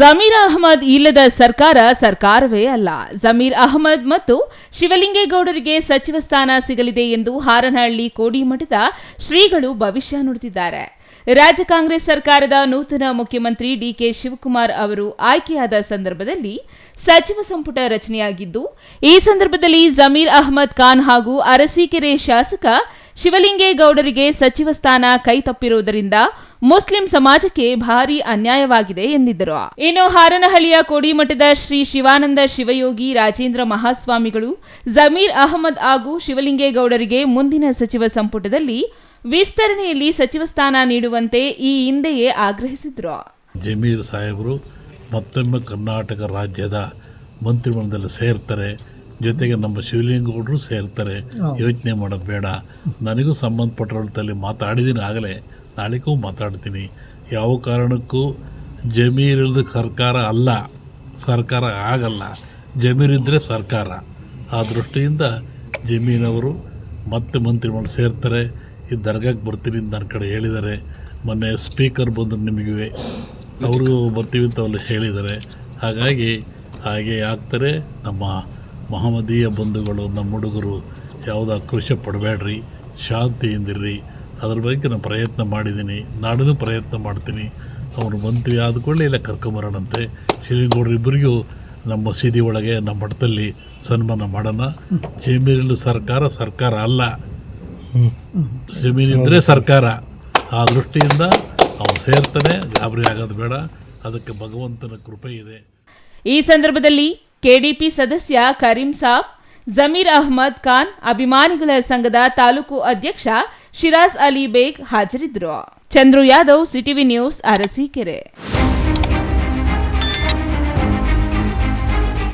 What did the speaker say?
ಜಮೀರ್ ಅಹಮದ್ ಇಲ್ಲದ ಸರ್ಕಾರ ಸರ್ಕಾರವೇ ಅಲ್ಲ. ಜಮೀರ್ ಅಹಮದ್ ಮತ್ತು ಶಿವಲಿಂಗೇಗೌಡರಿಗೆ ಸಚಿವ ಸ್ಥಾನ ಸಿಗಲಿದೆ ಎಂದು ಹಾರನಹಳ್ಳಿ ಕೋಡಿಮಠದ ಶ್ರೀಗಳು ಭವಿಷ್ಯ ನುಡಿದಿದ್ದಾರೆ. ರಾಜ್ಯ ಕಾಂಗ್ರೆಸ್ ಸರ್ಕಾರದ ನೂತನ ಮುಖ್ಯಮಂತ್ರಿ ಡಿಕೆ ಶಿವಕುಮಾರ್ ಅವರು ಆಯ್ಕೆಯಾದ ಸಂದರ್ಭದಲ್ಲಿ ಸಚಿವ ಸಂಪುಟ ರಚನೆಯಾಗಿದ್ದು, ಈ ಸಂದರ್ಭದಲ್ಲಿ ಜಮೀರ್ ಅಹಮದ್ ಖಾನ್ ಹಾಗೂ ಅರಸೀಕೆರೆ ಶಾಸಕ ಶಿವಲಿಂಗೇಗೌಡರಿಗೆ ಸಚಿವ ಸ್ಥಾನ ಕೈತಪ್ಪಿರುವುದರಿಂದ ಮುಸ್ಲಿಂ ಸಮಾಜಕ್ಕೆ ಭಾರೀ ಅನ್ಯಾಯವಾಗಿದೆ ಎಂದಿದ್ದರು. ಇನ್ನು ಹಾರನಹಳ್ಳಿಯ ಕೋಡಿಮಠದ ಶ್ರೀ ಶಿವಾನಂದ ಶಿವಯೋಗಿ ರಾಜೇಂದ್ರ ಮಹಾಸ್ವಾಮಿಗಳು ಜಮೀರ್ ಅಹಮದ್ ಹಾಗೂ ಶಿವಲಿಂಗೇಗೌಡರಿಗೆ ಮುಂದಿನ ಸಚಿವ ಸಂಪುಟದಲ್ಲಿ ವಿಸ್ತರಣೆಯಲ್ಲಿ ಸಚಿವ ಸ್ಥಾನ ನೀಡುವಂತೆ ಈ ಹಿಂದೆಯೇ ಆಗ್ರಹಿಸಿದ್ರು. ಜಮೀರ್ ಸಾಹೇಬರು ಮತ್ತೊಮ್ಮೆ ಕರ್ನಾಟಕ ರಾಜ್ಯದ ಮಂತ್ರಿಮಂಡಲದಲ್ಲಿ ಸೇರ್ತಾರೆ, ಜೊತೆಗೆ ನಮ್ಮ ಶಿವಲಿಂಗೇಗೌಡರು ಸೇರ್ತಾರೆ. ಯೋಚನೆ ಮಾಡೋದು ಬೇಡ. ನನಗೂ ಸಂಬಂಧಪಟ್ಟರಲ್ಲಿ ಮಾತಾಡಿದ್ದೀನಿ, ಆಗಲೇ ನಾಳೆಗೂ ಮಾತಾಡ್ತೀನಿ. ಯಾವ ಕಾರಣಕ್ಕೂ ಜಮೀರಿಲ್ಲದ ಸರ್ಕಾರ ಅಲ್ಲ, ಸರ್ಕಾರ ಆಗಲ್ಲ. ಜಮೀರಿದ್ದರೆ ಸರ್ಕಾರ. ಆ ದೃಷ್ಟಿಯಿಂದ ಜಮೀನವರು ಮತ್ತೆ ಮಂತ್ರಿಮಂಡಲ ಸೇರ್ತಾರೆ. ಈ ದರ್ಗಾಕ್ಕೆ ಬರ್ತೀನಿ ಅಂತ ನನ್ನ ಕಡೆ ಹೇಳಿದ್ದಾರೆ. ಮೊನ್ನೆ ಸ್ಪೀಕರ್ ಬಂದರು, ನಿಮಗೆ ಅವ್ರಿಗೂ ಬರ್ತೀವಿ ಅಂತ ಅಲ್ಲಿ ಹೇಳಿದ್ದಾರೆ. ಹಾಗೆ ಆಗ್ತಾರೆ. ನಮ್ಮ ಮಹಮ್ಮದೀಯ ಬಂಧುಗಳು, ನಮ್ಮ ಹುಡುಗರು ಯಾವುದೋ ಆಕ್ರೋಶ ಪಡಬೇಡ್ರಿ, ಶಾಂತಿಯಿಂದಿರ್ರಿ. ಅದ್ರ ಬಗ್ಗೆ ನಾನು ಪ್ರಯತ್ನ ಮಾಡಿದ್ದೀನಿ, ನಾಡೂ ಪ್ರಯತ್ನ ಮಾಡ್ತೀನಿ. ಅವನು ಮಂತ್ರಿ ಆದ ಕೂಡಲೇ ಇಲ್ಲ ಕರ್ಕೊಂಬರೋಣಂತೆ. ಶಿವಲಿಂಗೇಗೌಡರು ಇಬ್ಬರಿಗೂ ನಮ್ಮ ಮಸೀದಿ ಒಳಗೆ ನಮ್ಮ ಮಠದಲ್ಲಿ ಸನ್ಮಾನ ಮಾಡೋಣ. ಜಮೀನಿಲ್ಲ ಸರ್ಕಾರ ಅಲ್ಲ, ಜಮೀನಿದ್ರೆ ಸರ್ಕಾರ. ಆ ದೃಷ್ಟಿಯಿಂದ ಅವನು ಸೇರ್ತಾನೆ, ಗಾಬರಿ ಆಗೋದು ಬೇಡ. ಅದಕ್ಕೆ ಭಗವಂತನ ಕೃಪೆ ಇದೆ. ಈ ಸಂದರ್ಭದಲ್ಲಿ ಕೆಡಿಪಿ ಸದಸ್ಯ ಕರೀಂ ಸಾಬ್, ಜಮೀರ್ ಅಹಮದ್ ಖಾನ್, ಅಭಿಮಾನಿಗಳ ಸಂಘದ ತಾಲೂಕು ಅಧ್ಯಕ್ಷ ಶಿರಾಜ್ ಅಲಿ ಬೇಗ್ ಹಾಜರಿದ್ದರು. Chandru Yadav, CTV news, Arsikere.